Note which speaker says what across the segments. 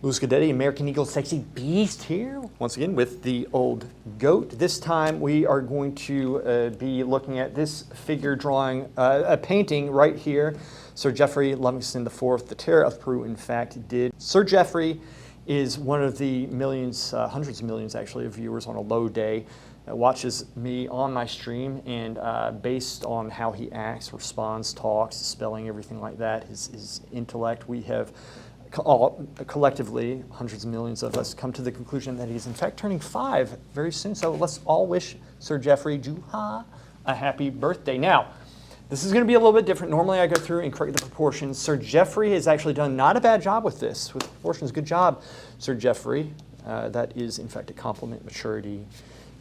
Speaker 1: Louis Gadetti, American Eagle Sexy Beast here, once again with the old goat. This time we are going to be looking at this figure drawing, a painting right here. Sir Jeffery Lovingston IV, the Terror of Peru, in fact, did. Sir Jeffery is one of the millions, hundreds of millions actually, of viewers on a low day that watches me on my stream, and based on how he acts, responds, talks, spelling, everything like that, his intellect, we have collectively, hundreds of millions of us, come to the conclusion that he's in fact turning 5 very soon. So let's all wish Sir Jeffery Juha a happy birthday. Now, this is going to be a little bit different. Normally I go through and correct the proportions. Sir Jeffery has actually done not a bad job with this, with the proportions. Good job, Sir Jeffery. That is in fact a compliment, maturity,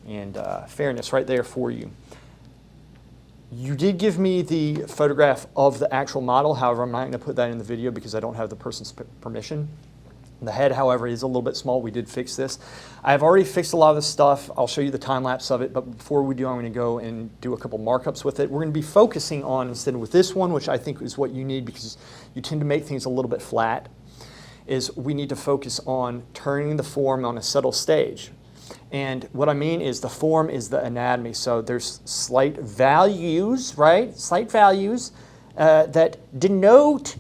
Speaker 1: and fairness right there for you. You did give me the photograph of the actual model. However, I'm not going to put that in the video because I don't have the person's permission. The head, however, is a little bit small. We did fix this. I've already fixed a lot of this stuff. I'll show you the time lapse of it, but before we do, I'm going to go and do a couple markups with it. We're going to be focusing on, instead with this one, which I think is what you need because you tend to make things a little bit flat, is we need to focus on turning the form on a subtle stage. And what I mean is the form is the anatomy. So there's slight values, right? Slight values that denote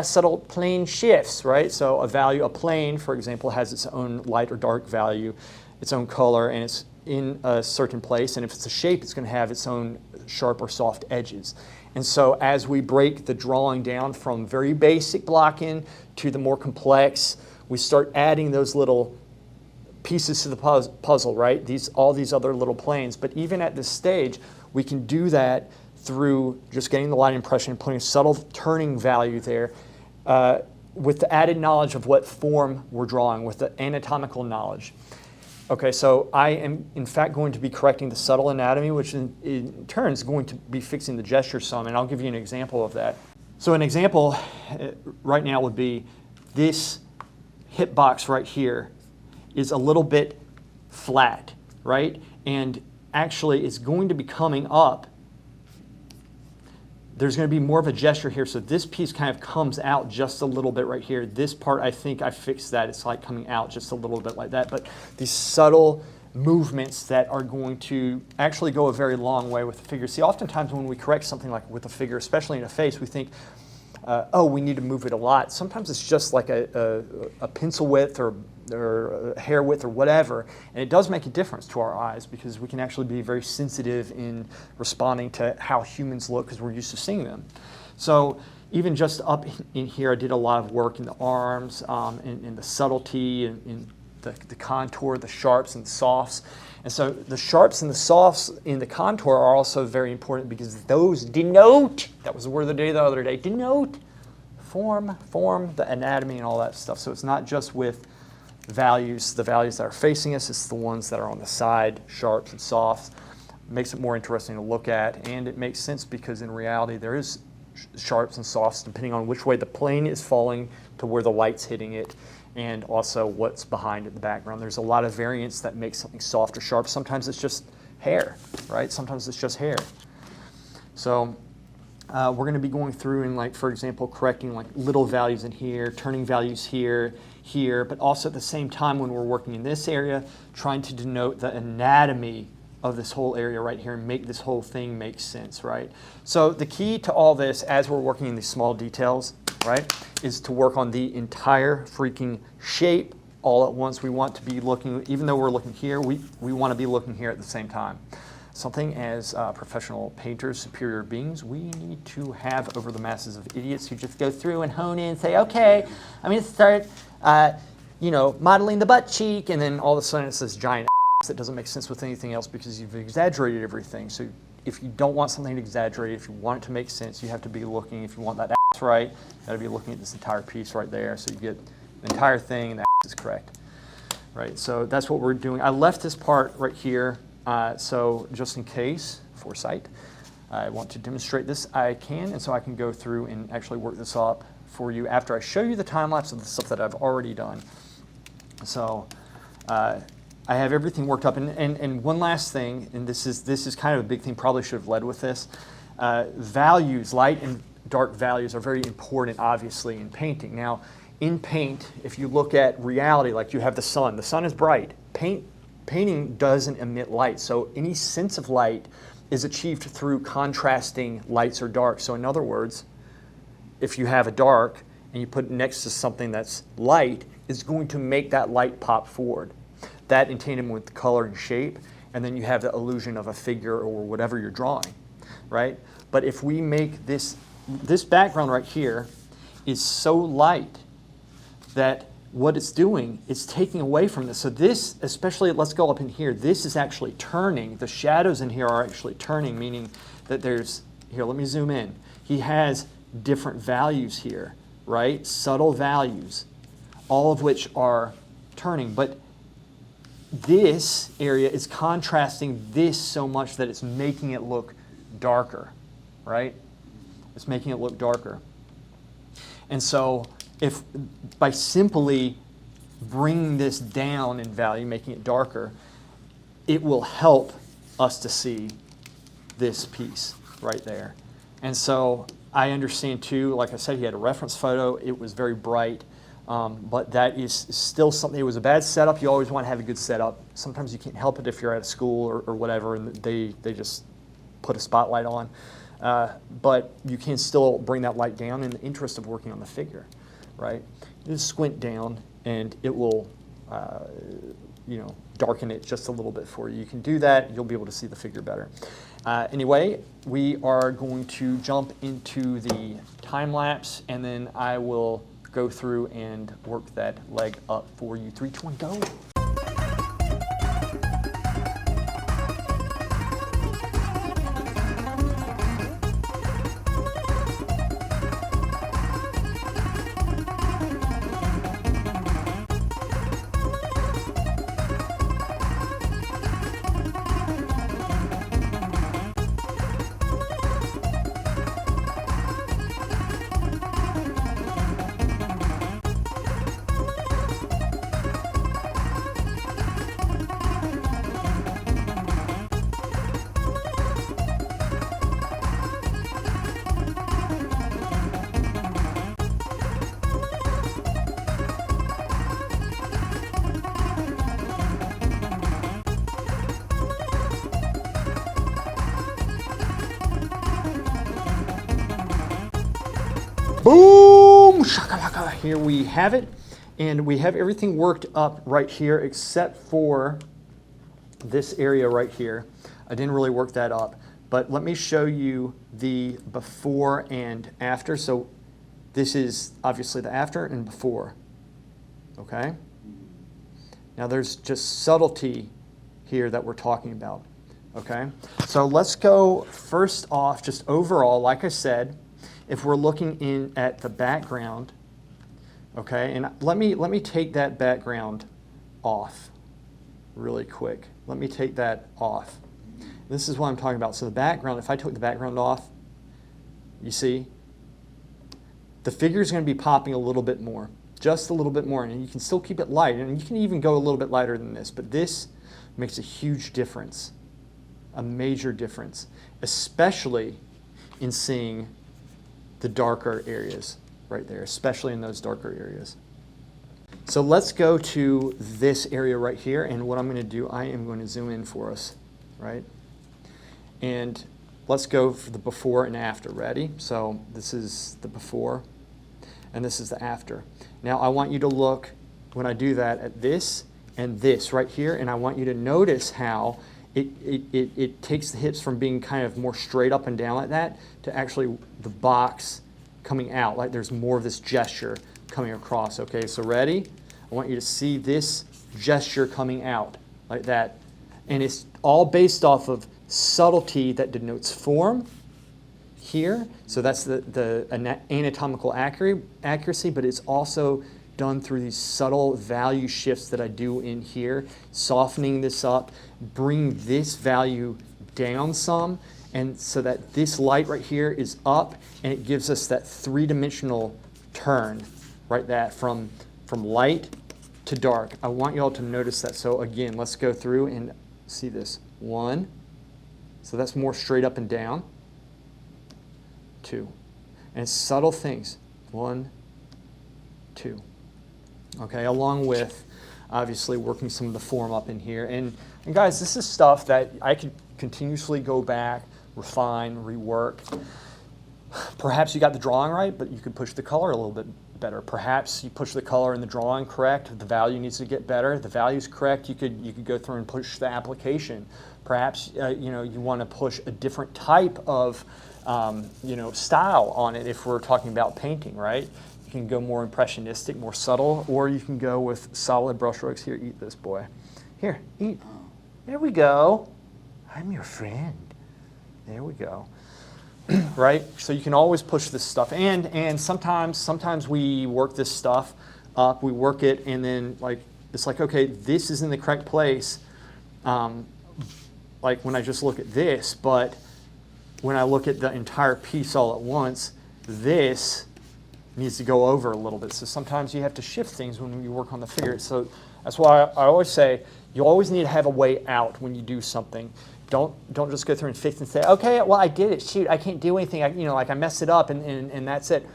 Speaker 1: subtle plane shifts, right? So a value, a plane, for example, has its own light or dark value, its own color, and it's in a certain place. And if it's a shape, it's going to have its own sharp or soft edges. And so as we break the drawing down from very basic blocking to the more complex, we start adding those little pieces to the puzzle, right? All these other little planes. But even at this stage, we can do that through just getting the light impression and putting a subtle turning value there with the added knowledge of what form we're drawing, with the anatomical knowledge. Okay, so I am in fact going to be correcting the subtle anatomy, which in turn is going to be fixing the gesture some, and I'll give you an example of that. So an example right now would be this hip box right here is a little bit flat, right? And actually it's going to be coming up. There's going to be more of a gesture here, so this piece kind of comes out just a little bit right here. This part, I think I fixed that. It's like coming out just a little bit like that. But these subtle movements that are going to actually go a very long way with the figure. See, oftentimes when we correct something like with a figure, especially in a face, we think, oh, we need to move it a lot. Sometimes it's just like a pencil width or a hair width or whatever, and it does make a difference to our eyes because we can actually be very sensitive in responding to how humans look because we're used to seeing them. So even just up in here, I did a lot of work in the arms, in the subtlety, in the contour, the sharps and the softs. And so the sharps and the softs in the contour are also very important because those denote, that was the word of the day the other day, denote form, the anatomy and all that stuff. So it's not just with values, the values that are facing us, it's the ones that are on the side, sharps and softs. It makes it more interesting to look at, and it makes sense because in reality there is sharps and softs depending on which way the plane is falling to where the light's hitting it, and also what's behind it in the background. There's a lot of variance that makes something soft or sharp. Sometimes it's just hair, right? Sometimes it's just hair. So we're going to be going through and, like, for example, correcting like little values in here, turning values here, but also at the same time when we're working in this area, trying to denote the anatomy of this whole area right here and make this whole thing make sense, right? So the key to all this, as we're working in these small details, right, is to work on the entire freaking shape all at once. We want to be looking, even though we're looking here, we want to be looking here at the same time. Something as professional painters, superior beings, we need to have over the masses of idiots who just go through and hone in and say, okay, I'm going to start, modeling the butt cheek, and then all of a sudden it's this giant ass that doesn't make sense with anything else because you've exaggerated everything. So if you don't want something to exaggerate, if you want it to make sense, you have to be looking, if you want that ass right, you got to be looking at this entire piece right there so you get the entire thing and the ass is correct. Right, so that's what we're doing. I left this part right here, so just in case, foresight, I want to demonstrate this, I can, and so I can go through and actually work this up for you after I show you the time lapse of the stuff that I've already done. So I have everything worked up, and one last thing, and this is kind of a big thing, probably should have led with this. Values, light and dark values are very important, obviously, in painting. Now, in paint, if you look at reality, like you have the sun is bright. Painting doesn't emit light, so any sense of light is achieved through contrasting lights or dark. So in other words, if you have a dark and you put it next to something that's light, it's going to make that light pop forward. That in tandem with the color and shape, and then you have the illusion of a figure or whatever you're drawing, right? But if we make this background right here is so light that what it's doing is taking away from this. So this, especially, let's go up in here, this is actually turning. The shadows in here are actually turning, meaning that there's, here, let me zoom in. He has different values here, right? Subtle values, all of which are turning. But this area is contrasting this so much that it's making it look darker, right? It's making it look darker. And so if by simply bringing this down in value, making it darker, it will help us to see this piece right there. And so I understand too, like I said, he had a reference photo. It was very bright, but that is still something. It was a bad setup. You always want to have a good setup. Sometimes you can't help it if you're at a school or whatever, and they just put a spotlight on. But you can still bring that light down in the interest of working on the figure, right? Just squint down, and it will, darken it just a little bit for you. You can do that. You'll be able to see the figure better. Anyway, we are going to jump into the time lapse, and then I will go through and work that leg up for you. 3, 2, 1, go. Boom! Shakalaka. Here we have it. And we have everything worked up right here except for this area right here. I didn't really work that up. But let me show you the before and after. So this is obviously the after and before. Okay? Now there's just subtlety here that we're talking about. Okay? So let's go first off just overall, like I said, if we're looking in at the background, okay, and let me take that background off really quick. Let me take that off. This is what I'm talking about. So the background, if I took the background off, you see, the figure is going to be popping a little bit more, just a little bit more, and you can still keep it light, and you can even go a little bit lighter than this, but this makes a huge difference, a major difference, especially in seeing the darker areas right there, especially in those darker areas. So let's go to this area right here, and what I'm going to do, I am going to zoom in for us, right? And let's go for the before and after. Ready? So this is the before, and this is the after. Now I want you to look, when I do that, at this and this right here, and I want you to notice how it takes the hips from being kind of more straight up and down like that to actually the box coming out, like there's more of this gesture coming across. Okay, so ready? I want you to see this gesture coming out like that. And it's all based off of subtlety that denotes form here. So that's the anatomical accuracy, but it's also done through these subtle value shifts that I do in here, softening this up, bring this value down some, and so that this light right here is up, and it gives us that three-dimensional turn, right, that from light to dark. I want you all to notice that. So again, let's go through and see this. 1, so that's more straight up and down. 2, and it's subtle things. 1, 2. Okay, along with obviously working some of the form up in here. And guys, this is stuff that I could continuously go back, refine, rework. Perhaps you got the drawing right, but you could push the color a little bit better. Perhaps you push the color in the drawing correct, the value needs to get better. The value's correct, you could go through and push the application. Perhaps you know, you want to push a different type of you know, style on it if we're talking about painting, right? You can go more impressionistic, more subtle, or you can go with solid brushstrokes. Here, eat this boy. Here, eat. There we go. I'm your friend. There we go. Right? So you can always push this stuff. And sometimes we work this stuff up, we work it, and then like it's like, okay, this is in the correct place. Like when I just look at this, but when I look at the entire piece all at once, this needs to go over a little bit. So sometimes you have to shift things when you work on the figure. So that's why I always say you always need to have a way out when you do something. Don't just go through and fix and say, okay, well, I did it. Shoot, I can't do anything. You know, like I messed it up, and that's it.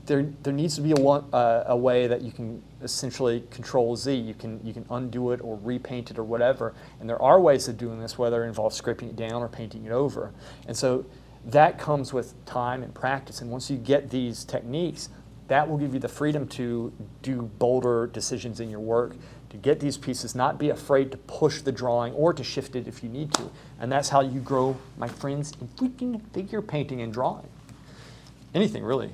Speaker 1: There needs to be a way that you can essentially Control Z. You can undo it or repaint it or whatever. And there are ways of doing this, whether it involves scraping it down or painting it over. And so that comes with time and practice. And once you get these techniques, that will give you the freedom to do bolder decisions in your work, to get these pieces, not be afraid to push the drawing or to shift it if you need to. And that's how you grow, my friends, in freaking figure painting and drawing. Anything, really.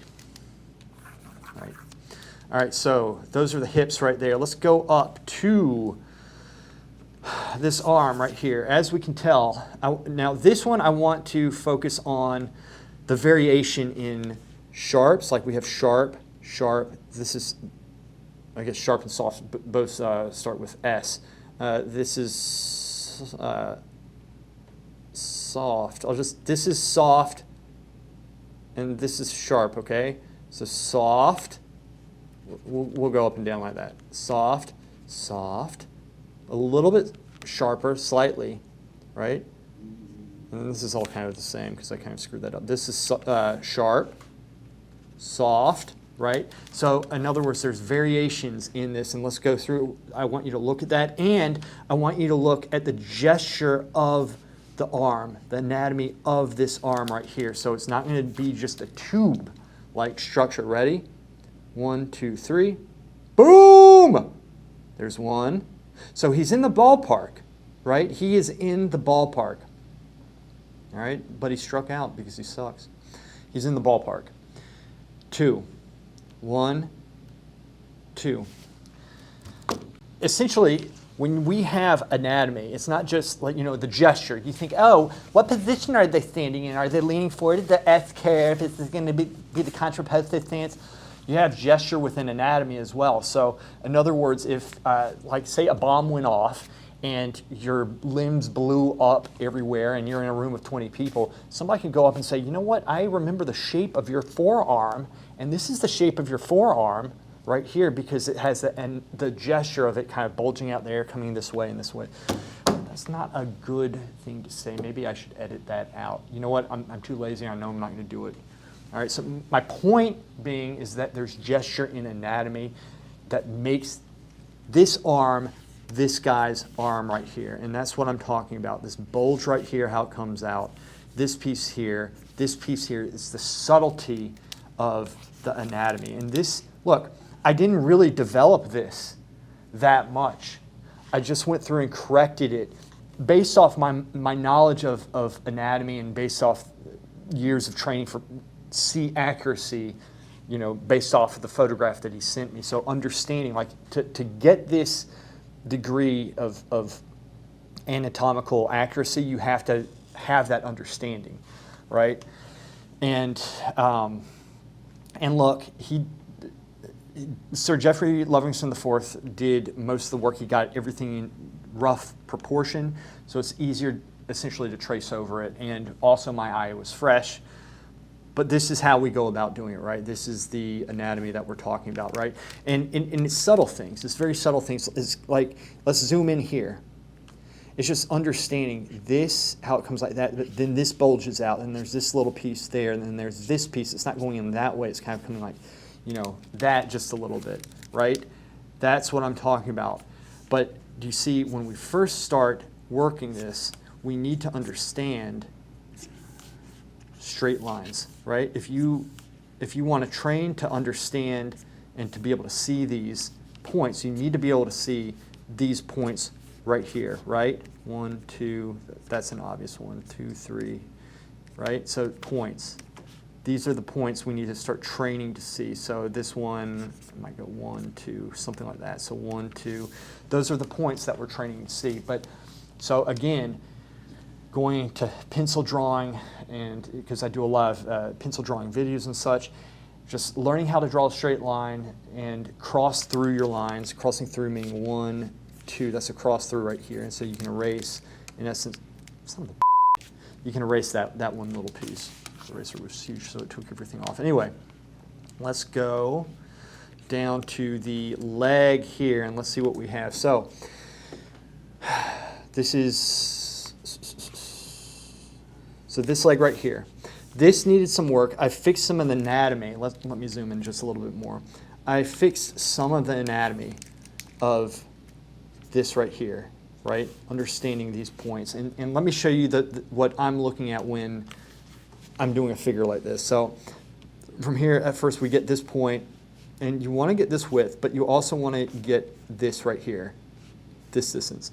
Speaker 1: All right, so those are the hips right there. Let's go up to this arm right here. As we can tell, now this one I want to focus on the variation in sharps, like we have sharp, sharp. This is, I guess, sharp and soft both start with S. This is soft. This is soft, and this is sharp, okay? So soft, we'll go up and down like that. Soft, soft, a little bit sharper, slightly, right? And this is all kind of the same because I kind of screwed that up. This is sharp, soft, right? So in other words, there's variations in this, and let's go through. I want you to look at that, and I want you to look at the gesture of the arm, the anatomy of this arm right here. So it's not going to be just a tube-like structure. Ready? 1, 2, 3. Boom! There's one. So he's in the ballpark, right? He is in the ballpark. All right? But he struck out because he sucks. He's in the ballpark. 2. 1, 2. Essentially, when we have anatomy, it's not just like, you know, the gesture. You think, oh, what position are they standing in? Are they leaning forward? The S curve is going to be the contrapposto stance. You have gesture within anatomy as well. So in other words, if like say a bomb went off and your limbs blew up everywhere and you're in a room with 20 people, somebody can go up and say, you know what, I remember the shape of your forearm, and this is the shape of your forearm right here because it has the gesture of it kind of bulging out there, coming this way and this way. That's not a good thing to say. Maybe I should edit that out. You know what, I'm too lazy. I know I'm not going to do it. All right, so my point being is that there's gesture in anatomy that makes this arm this guy's arm right here. And that's what I'm talking about. This bulge right here, how it comes out. This piece here is the subtlety of the anatomy. And this, look, I didn't really develop this that much. I just went through and corrected it based off my knowledge of anatomy and based off years of training for C accuracy, you know, based off of the photograph that he sent me. So understanding, like, to get this degree of anatomical accuracy, you have to have that understanding, right? And look, Sir Jeffery Lovingston IV did most of the work. He got everything in rough proportion, so it's easier essentially to trace over it. And also my eye was fresh. But this is how we go about doing it, right? This is the anatomy that we're talking about, right? And it's subtle things. It's very subtle things. It's like, let's zoom in here. It's just understanding this, how it comes like that, but then this bulges out, and there's this little piece there, and then there's this piece. It's not going in that way. It's kind of coming like, you know, that just a little bit. right? That's what I'm talking about. But do you see, when we first start working this, we need to understand straight lines, right? If you want to train to understand and to be able to see these points, you need to be able to see these points right here, right? 1, 2, that's an obvious one, 2, 3, right? So points. These are the points we need to start training to see. So this one, I might go 1, 2, something like that. So 1, 2, those are the points that we're training to see. But so again, going to pencil drawing, and because I do a lot of pencil drawing videos and such, just learning how to draw a straight line and cross through your lines. Crossing through meaning 1, 2, that's a cross through right here. And so you can erase, in essence, you can erase that one little piece. The eraser was huge, so it took everything off. Anyway, let's go down to the leg here, and let's see what we have. So this is, so this leg right here. This needed some work. I fixed some of the anatomy. Let me zoom in just a little bit more. I fixed some of the anatomy of this right here, right? Understanding these points. And let me show you what I'm looking at when I'm doing a figure like this. So from here, at first we get this point, and you want to get this width, but you also want to get this right here, this distance.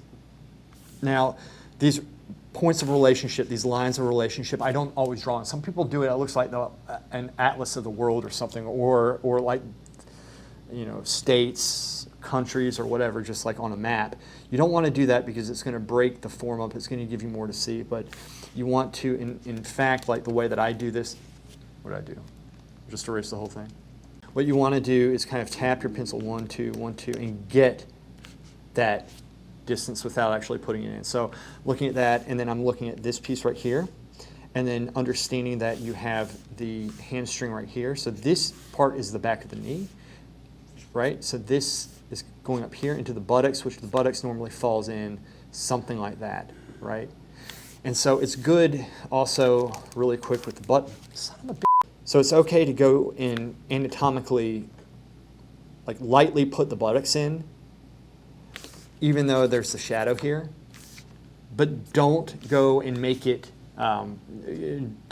Speaker 1: Now, these points of relationship, these lines of relationship, I don't always draw them. Some people do it. It looks like an atlas of the world or something, or like, you know, states, countries, or whatever, just like on a map. You don't want to do that because it's going to break the form up. It's going to give you more to see. But you want to, in fact, like the way that I do this, what do I do? Just erase the whole thing. What you want to do is kind of tap your pencil 1, 2, 1, 2, and get that distance without actually putting it in. So looking at that, and then I'm looking at this piece right here, and then understanding that you have the hamstring right here. So this part is the back of the knee, right? So this is going up here into the buttocks, which the buttocks normally falls in, something like that, right? And so it's good also, really quick with the butt. So it's okay to go in anatomically, like lightly put the buttocks in, even though there's the shadow here. But don't go and make it, don't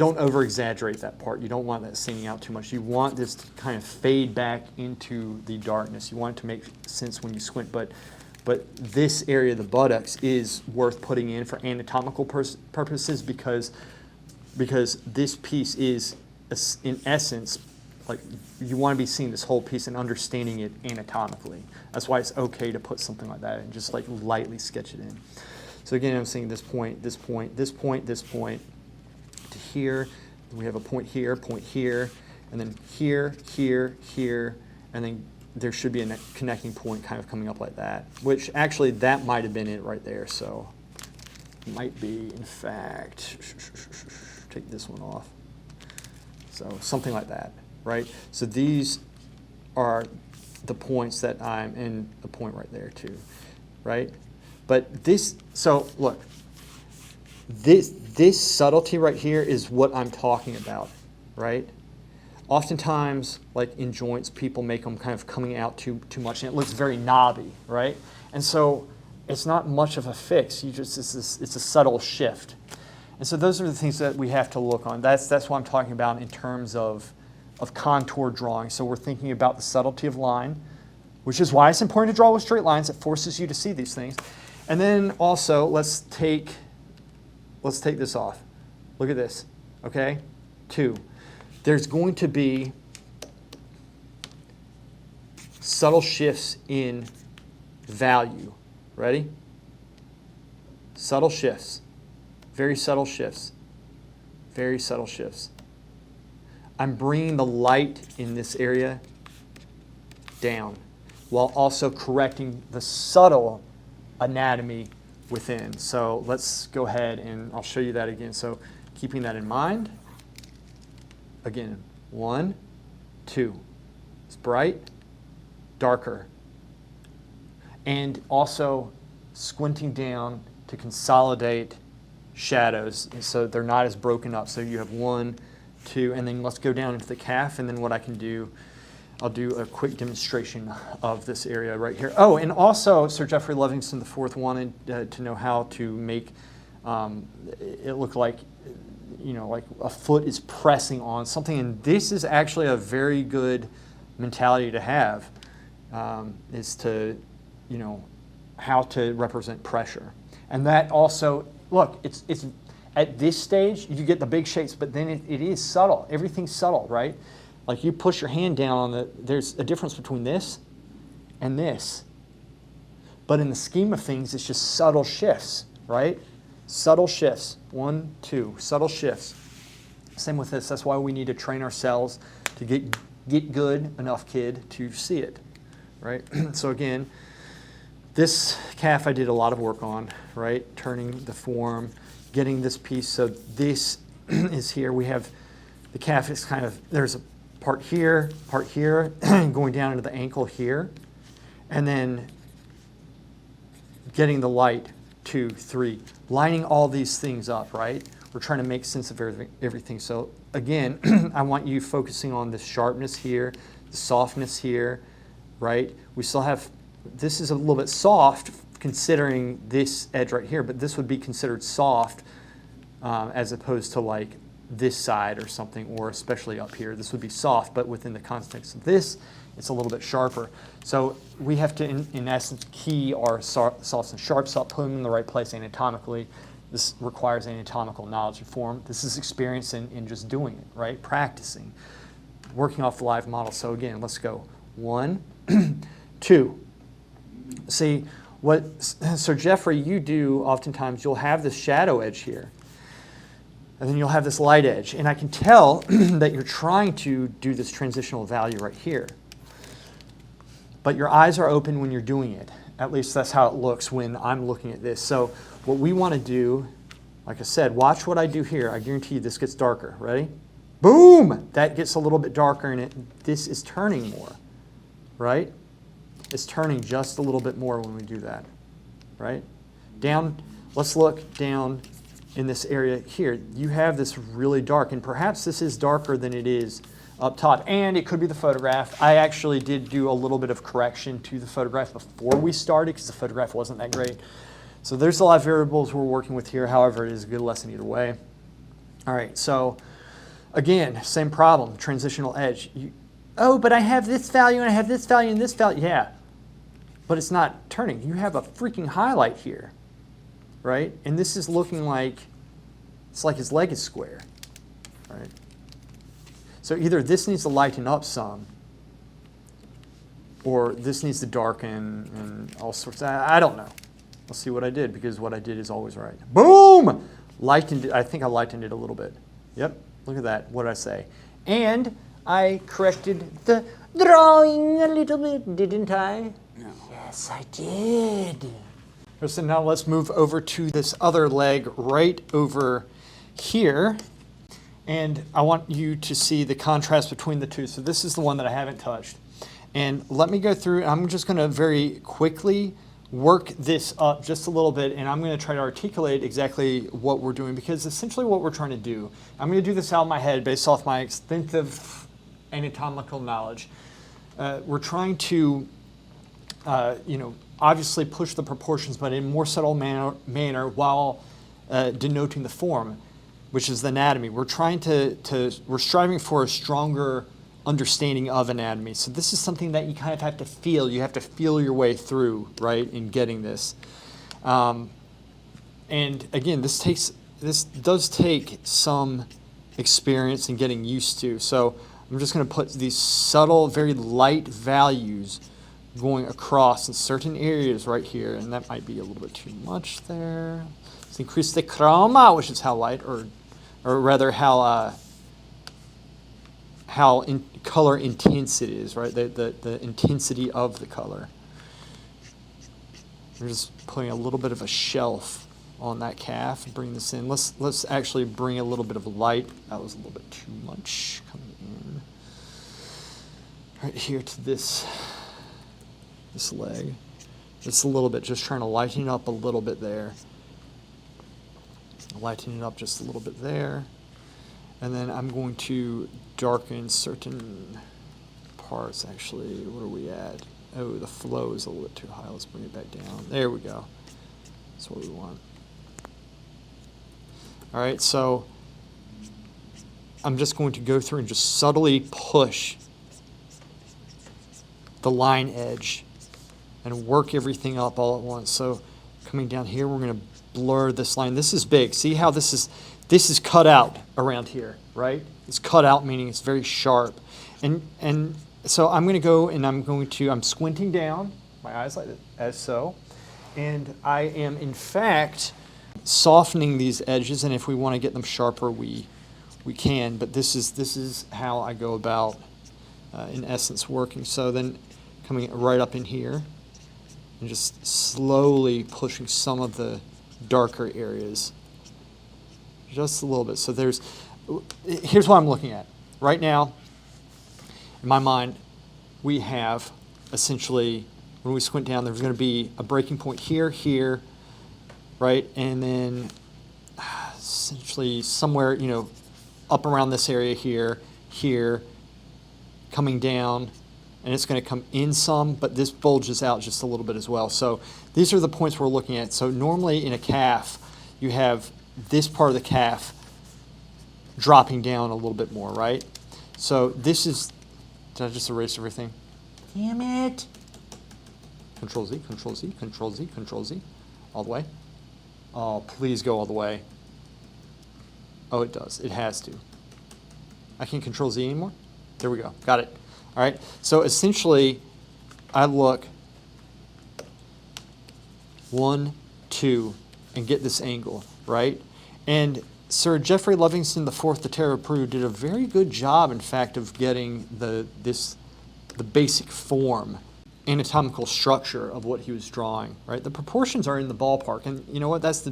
Speaker 1: over-exaggerate that part. You don't want that singing out too much. You want this to kind of fade back into the darkness. You want it to make sense when you squint, but this area of the buttocks is worth putting in for anatomical purposes because this piece is, in essence, like you want to be seeing this whole piece and understanding it anatomically. That's why it's okay to put something like that and just like lightly sketch it in. So again, I'm seeing this point, this point, this point, this point to here. We have a point here, and then here, here, here, and then there should be a connecting point kind of coming up like that, which actually that might have been it right there. So it might be, in fact, take this one off. So something like that, right? So these are the points that I'm in, the point right there too, right? But this, so look, this subtlety right here is what I'm talking about, right? Oftentimes, like in joints, people make them kind of coming out too much, and it looks very knobby, right? And so it's not much of a fix. It's a subtle shift. And so those are the things that we have to look on. That's what I'm talking about in terms of contour drawing. So we're thinking about the subtlety of line, which is why it's important to draw with straight lines. It forces you to see these things. And then also, let's take this off. Look at this, okay? 2. There's going to be subtle shifts in value. Ready? Subtle shifts. Very subtle shifts. Very subtle shifts. I'm bringing the light in this area down while also correcting the subtle anatomy within. So let's go ahead and I'll show you that again. So keeping that in mind, again, 1, 2. It's bright, darker. And also squinting down to consolidate shadows so they're not as broken up. So you have 1, 2, and then let's go down into the calf, and then what I can do, I'll do a quick demonstration of this area right here. Oh, and also Sir Jeffery Lovingston IV wanted to know how to make it look like, like a foot is pressing on something. And this is actually a very good mentality to have, is to, how to represent pressure. And that also, look, it's at this stage, you get the big shapes, but then it is subtle. Everything's subtle, right? Like you push your hand down on there's a difference between this and this. But in the scheme of things, it's just subtle shifts, right? Subtle shifts. 1, 2, subtle shifts. Same with this. That's why we need to train ourselves to get good enough kid to see it, right? So again, this calf I did a lot of work on, right? Turning the form, getting this piece. So this is here. We have the calf is kind of, there's a part here, going down into the ankle here, and then getting the light, 2, 3, lining all these things up, right? We're trying to make sense of everything. So again, I want you focusing on the sharpness here, the softness here, right? We still have, this is a little bit soft considering this edge right here, but this would be considered soft as opposed to like this side or something, or especially up here. This would be soft, but within the context of this, it's a little bit sharper. So we have to, in essence, key our softs and sharps up, put them in the right place anatomically. This requires anatomical knowledge and form. This is experience in just doing it, right? Practicing, working off the live model. So again, let's go. 1, 2. See, what Sir Jeffery, you do oftentimes, you'll have this shadow edge here. And then you'll have this light edge. And I can tell that you're trying to do this transitional value right here. But your eyes are open when you're doing it. At least that's how it looks when I'm looking at this. So what we want to do, like I said, watch what I do here. I guarantee you this gets darker. Ready? Boom! That gets a little bit darker, and this is turning more, right? It's turning just a little bit more when we do that, right? Down, let's look down in this area here. You have this really dark, and perhaps this is darker than it is up top, and it could be the photograph. I actually did do a little bit of correction to the photograph before we started because the photograph wasn't that great. So there's a lot of variables we're working with here. However, it is a good lesson either way. All right, so again, same problem, transitional edge. Oh, but I have this value and I have this value and this value. Yeah, but it's not turning. You have a freaking highlight here, right? And this is looking like, it's like his leg is square, right? So either this needs to lighten up some, or this needs to darken and all sorts of, I don't know. Let's see what I did, because what I did is always right. Boom! Lightened it. I think I lightened it a little bit. Yep, look at that. What did I say? And I corrected the drawing a little bit, didn't I? No. Yes, I did. So now let's move over to this other leg right over here. And I want you to see the contrast between the two. So this is the one that I haven't touched. And let me go through, I'm just going to very quickly work this up just a little bit, and I'm going to try to articulate exactly what we're doing, because essentially what we're trying to do, I'm going to do this out of my head based off my extensive anatomical knowledge. We're trying to, obviously push the proportions, but in a more subtle manner while denoting the form, which is the anatomy. We're trying we're striving for a stronger understanding of anatomy. So this is something that you kind of have to feel. You have to feel your way through, right, in getting this. And again, this does take some experience and getting used to. So I'm just going to put these subtle, very light values going across in certain areas right here, and that might be a little bit too much there. Let's increase the chroma, which is how light, or rather how color intense it is, right? The intensity of the color. I'm just putting a little bit of a shelf on that calf and bring this in. Let's actually bring a little bit of light. That was a little bit too much coming in. Right here to this leg. Just a little bit, just trying to lighten it up a little bit there. Lighten it up just a little bit there. And then I'm going to darken certain parts, actually. What are we at? Oh, the flow is a little bit too high. Let's bring it back down. There we go. That's what we want. All right, so I'm just going to go through and just subtly push the line edge and work everything up all at once. So coming down here, we're going to blur this line. This is big. See how this is cut out around here, right? It's cut out, meaning it's very sharp. And so I'm going to go and I'm squinting down, my eyes like that, as so. And I am, in fact, softening these edges. And if we want to get them sharper, we can. But this is how I go about, in essence, working. So then coming right up in here and just slowly pushing some of the darker areas just a little bit. So here's what I'm looking at. Right now, in my mind, we have essentially, when we squint down, there's going to be a breaking point here, right? And then essentially somewhere, up around this area here, coming down, and it's going to come in some, but this bulges out just a little bit as well. So these are the points we're looking at. So normally in a calf, you have this part of the calf dropping down a little bit more, right? So this is, did I just erase everything? Damn it. Control Z, Control Z, Control Z, Control Z. All the way. Oh, please go all the way. Oh, it does. It has to. I can't Control Z anymore? There we go. Got it. All right. So essentially, I look 1, 2, and get this angle, right? And Sir Jeffery Lovingston IV, the Terror of Peru, did a very good job, in fact, of getting the basic form, anatomical structure of what he was drawing, right? The proportions are in the ballpark, and you know what? That's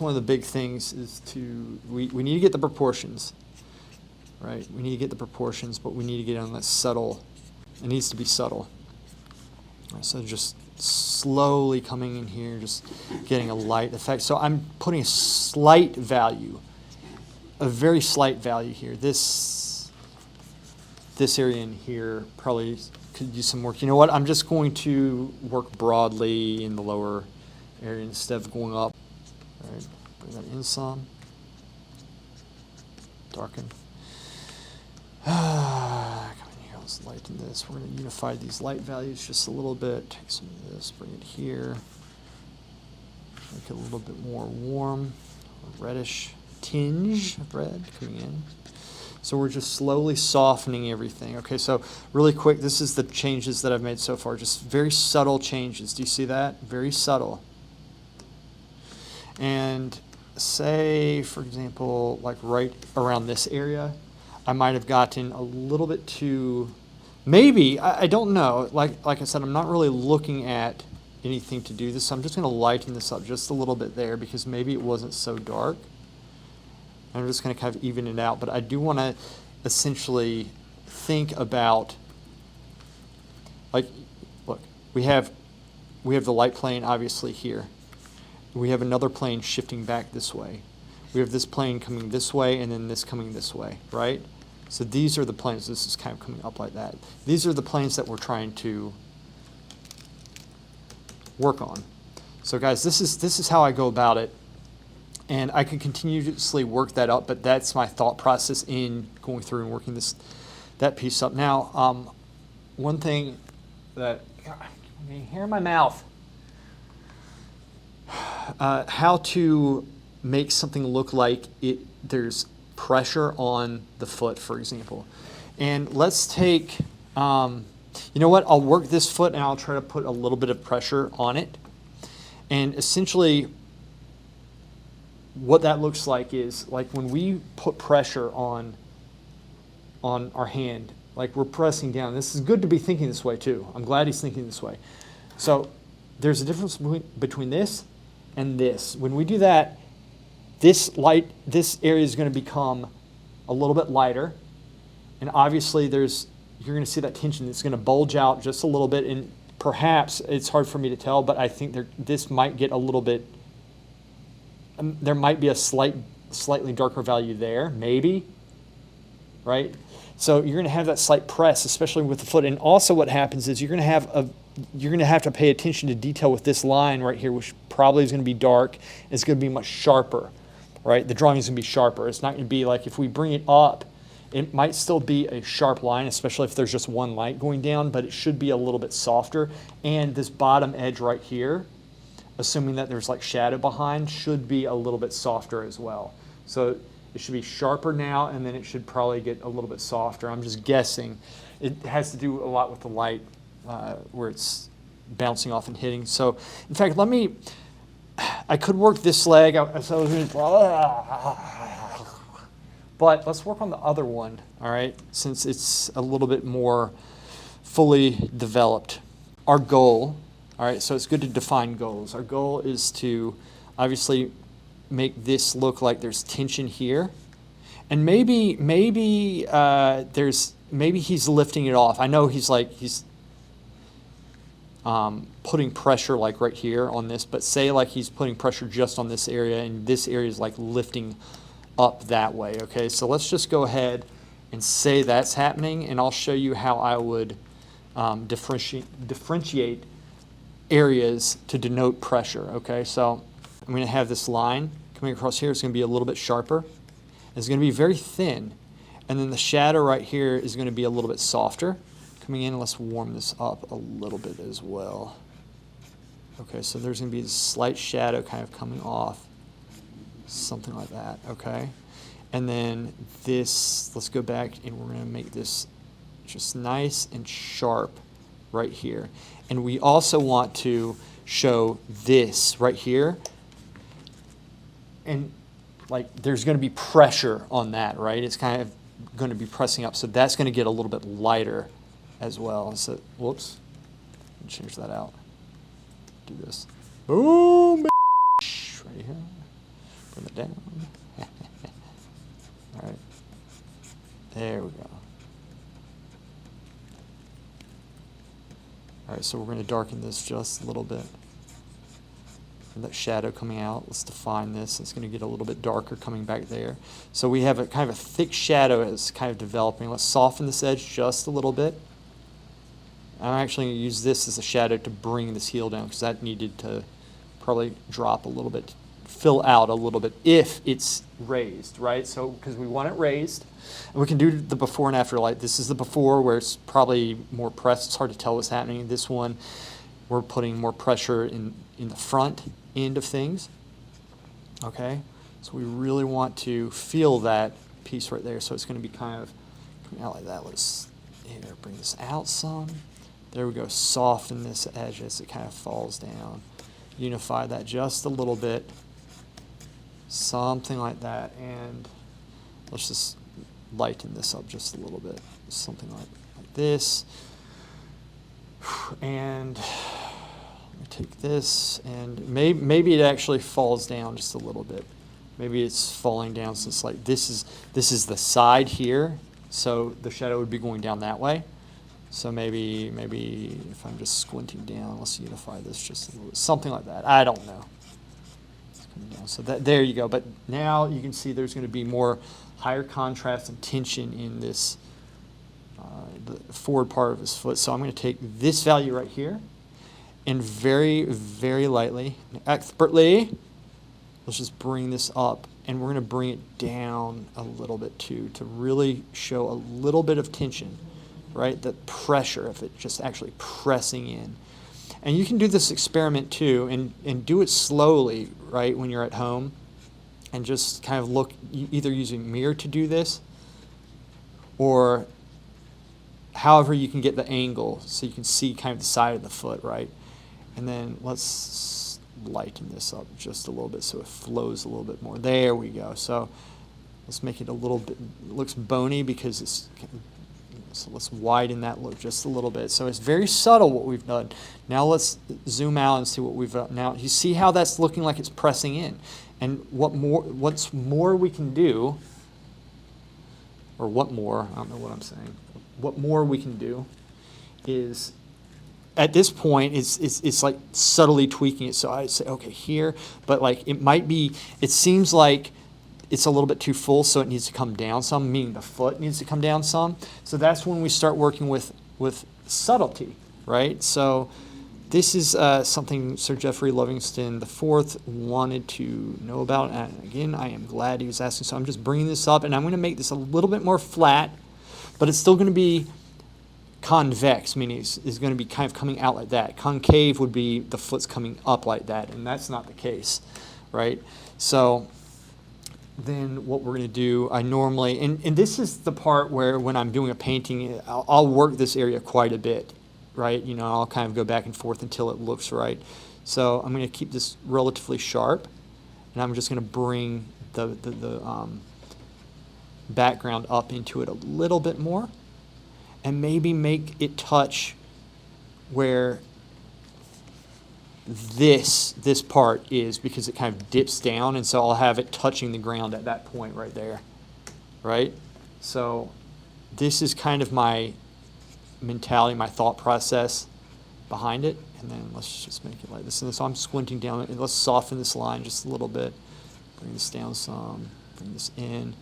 Speaker 1: one of the big things is we need to get the proportions, right? We need to get the proportions, but we need to get on that subtle. It needs to be subtle. Right, so just slowly coming in here, just getting a light effect. So I'm putting a slight value, a very slight value here. This area in here probably could use some work. You know what? I'm just going to work broadly in the lower area instead of going up. All right, bring that in some. Darken. Come in here, let's lighten this. We're going to unify these light values just a little bit. Take some of this, bring it here. Make it a little bit more warm, a reddish tinge of red coming in. So we're just slowly softening everything. Okay, so really quick, this is the changes that I've made so far. Just very subtle changes. Do you see that? Very subtle. And say, for example, like right around this area, I might have gotten a little bit too, maybe, I don't know. Like I said, I'm not really looking at anything to do this. So I'm just going to lighten this up just a little bit there because maybe it wasn't so dark. I'm just going to kind of even it out, but I do want to essentially think about, like, look, we have the light plane obviously here. We have another plane shifting back this way. We have this plane coming this way and then this coming this way, right? So these are the planes. This is kind of coming up like that. These are the planes that we're trying to work on. So guys, this is how I go about it. And I can continuously work that up, but that's my thought process in going through and working that piece up. Now, one thing that, hair in my mouth, how to make something look like there's pressure on the foot, for example. And let's take, you know what, I'll work this foot and I'll try to put a little bit of pressure on it. And essentially, what that looks like is like when we put pressure on our hand, like we're pressing down. This is good to be thinking this way too. I'm glad he's thinking this way. So there's a difference between this and this. When we do that, this area is going to become a little bit lighter, and obviously you're going to see that tension. It's going to bulge out just a little bit, and perhaps it's hard for me to tell, but I think this might get a little bit. There might be a slightly darker value there, maybe. right? So you're going to have that slight press, especially with the foot. And also what happens is you're going to have to pay attention to detail with this line right here, which probably is going to be dark. It's going to be much sharper, right? The drawing is going to be sharper. It's not going to be like if we bring it up, it might still be a sharp line, especially if there's just one light going down, but it should be a little bit softer. And this bottom edge right here, assuming that there's like shadow behind, should be a little bit softer as well. So it should be sharper now, and then it should probably get a little bit softer. I'm just guessing. It has to do a lot with the light where it's bouncing off and hitting. So, in fact, I could work this leg. But let's work on the other one, all right, since it's a little bit more fully developed. Our goal, all right, so it's good to define goals. Our goal is to obviously make this look like there's tension here, and maybe he's lifting it off. I know he's putting pressure like right here on this, but say like he's putting pressure just on this area, and this area is like lifting up that way. Okay, so let's just go ahead and say that's happening, and I'll show you how I would differentiate areas to denote pressure. Okay, so I'm going to have this line coming across here. It's going to be a little bit sharper. It's going to be very thin. And then the shadow right here is going to be a little bit softer. Coming in, let's warm this up a little bit as well. Okay, so there's going to be a slight shadow kind of coming off. Something like that, okay? And then this, let's go back and we're going to make this just nice and sharp right here. And we also want to show this right here. And like there's going to be pressure on that, right? It's kind of going to be pressing up. So that's going to get a little bit lighter as well. So, whoops. Change that out. Do this. Boom. Right here. Bring it down. All right. There we go. All right, so we're going to darken this just a little bit. And that shadow coming out, let's define this. It's going to get a little bit darker coming back there. So we have a kind of a thick shadow as kind of developing. Let's soften this edge just a little bit. I'm actually going to use this as a shadow to bring this heel down because that needed to probably drop a little bit, fill out a little bit if it's raised, right? So because we want it raised. And we can do the before and after light. This is the before where it's probably more pressed. It's hard to tell what's happening. This one, we're putting more pressure in the front end of things. Okay, so we really want to feel that piece right there. So it's going to be kind of coming out like that. Let's bring this out some. There we go. Soften this edge as it kind of falls down. Unify that just a little bit. Something like that. And let's just lighten this up just a little bit. Something like this. And let me take this, and maybe it actually falls down just a little bit. Maybe it's falling down since like this is the side here, so the shadow would be going down that way. So maybe if I'm just squinting down, let's unify this just a little bit. Something like that. I don't know. It's coming down. So there you go. But now you can see there's going to be more higher contrast and tension in this the forward part of his foot. So I'm going to take this value right here and very, very lightly, expertly, let's just bring this up, and we're going to bring it down a little bit too to really show a little bit of tension, right? The pressure of it just actually pressing in. And you can do this experiment too and do it slowly, right, when you're at home, and just kind of look, either using a mirror to do this or however you can get the angle so you can see kind of the side of the foot, right? And then let's lighten this up just a little bit so it flows a little bit more. There we go. So let's make it a little bit, it looks bony because it's, so let's widen that look just a little bit. So it's very subtle what we've done. Now let's zoom out and see what we've done. Now you see how that's looking like it's pressing in. And what's more we can do, or what more, I don't know what I'm saying. What more we can do is, at this point, it's like subtly tweaking it. So I say, okay, here, but like it might be, it seems like it's a little bit too full, so it needs to come down some, meaning the foot needs to come down some. So that's when we start working with subtlety, right? So this is something Sir Jeffery Lovingston IV wanted to know about. And again, I am glad he was asking. So I'm just bringing this up, and I'm going to make this a little bit more flat, but it's still going to be convex, meaning it's going to be kind of coming out like that. Concave would be the foot's coming up like that, and that's not the case, right? So then what we're going to do, I normally, and this is the part where when I'm doing a painting, I'll work this area quite a bit, right? You know, I'll kind of go back and forth until it looks right. So I'm going to keep this relatively sharp, and I'm just going to bring the background up into it a little bit more, and maybe make it touch where this part is, because it kind of dips down, and so I'll have it touching the ground at that point right there, right? So this is kind of my mentality, my thought process behind it. And then let's just make it like this. And so I'm squinting down, and let's soften this line just a little bit. Bring this down some, bring this in.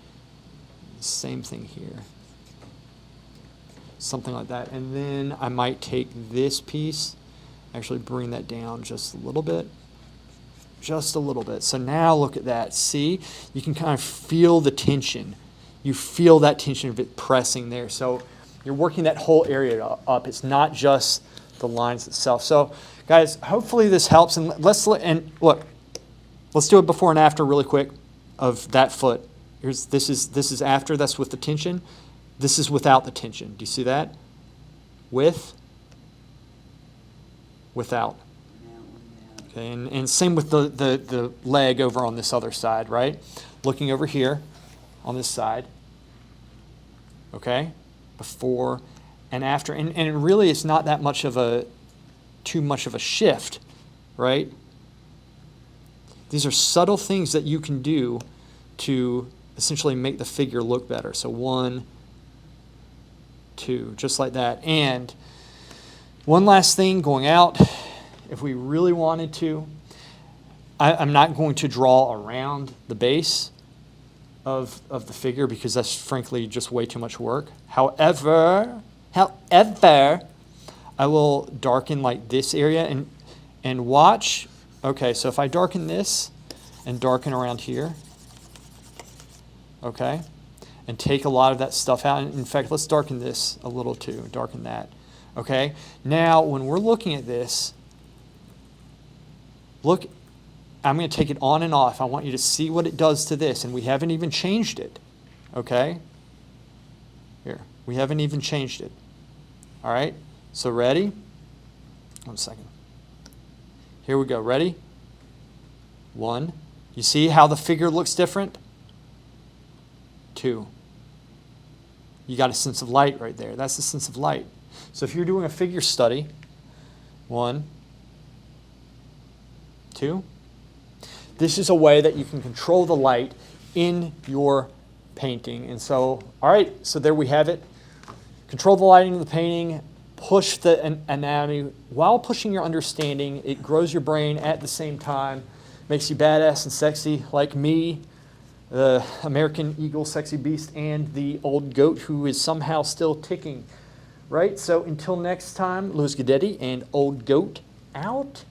Speaker 1: Same thing here. Something like that. And then I might take this piece, actually bring that down just a little bit. Just a little bit. So now look at that. See? You can kind of feel the tension. You feel that tension of it pressing there. So you're working that whole area up. It's not just the lines itself. So guys, hopefully this helps. And let's do it before and after really quick of that foot. This is after. That's with the tension. This is without the tension. Do you see that? With, without. Okay, and same with the leg over on this other side, right? Looking over here on this side. Okay? Before and after. And really it's not that much of too much of a shift, right? These are subtle things that you can do to essentially make the figure look better. So 1, 2, just like that. And one last thing, going out, if we really wanted to, I'm not going to draw around the base of the figure, because that's frankly just way too much work. However, I will darken like this area and watch. Okay, so if I darken this and darken around here, okay, and take a lot of that stuff out. In fact, let's darken this a little too, darken that. Okay, now when we're looking at this, look, I'm going to take it on and off. I want you to see what it does to this, and we haven't even changed it. Okay, here, we haven't even changed it. All right, so ready? 1 second. Here we go, ready? 1. You see how the figure looks different? 2. You got a sense of light right there. That's the sense of light. So if you're doing a figure study, 1, 2. This is a way that you can control the light in your painting. And so, all right, so there we have it. Control the lighting of the painting, push the anatomy. While pushing your understanding, it grows your brain at the same time, makes you badass and sexy like me, the American Eagle sexy beast, and the old goat who is somehow still ticking. Right? So until next time, Louis Guidetti and Old Goat out.